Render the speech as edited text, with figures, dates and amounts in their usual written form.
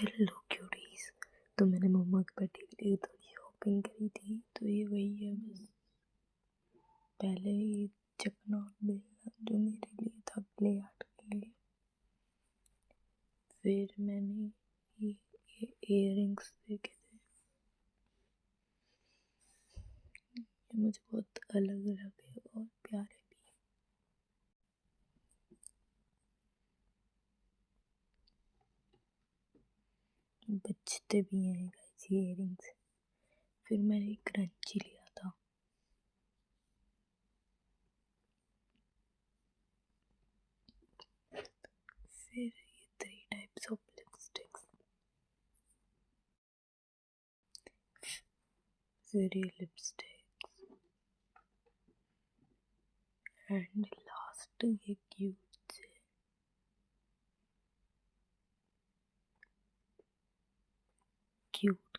Hello cuties. तो मैंने मम्मा के बर्थडे के लिए थोड़ी शॉपिंग करी थी, तो ये वही है बस। पहले ये चकनॉट मिलना जो मेरे लिए था प्ले आर्ट के लिए। फिर मैंने ये इयररिंग्स देखे थे, ये मुझे बहुत अलग लगे और प्यारे भी, बचते भी हैं गाइस ये इयररिंग्स। फिर मैंने एक क्रंची लिया था। फिर ये 3 टाइप्स ऑफ लिपस्टिक्स। फिर ये लिपस्टिक एंड लास्ट ये क्यूट से क्यूट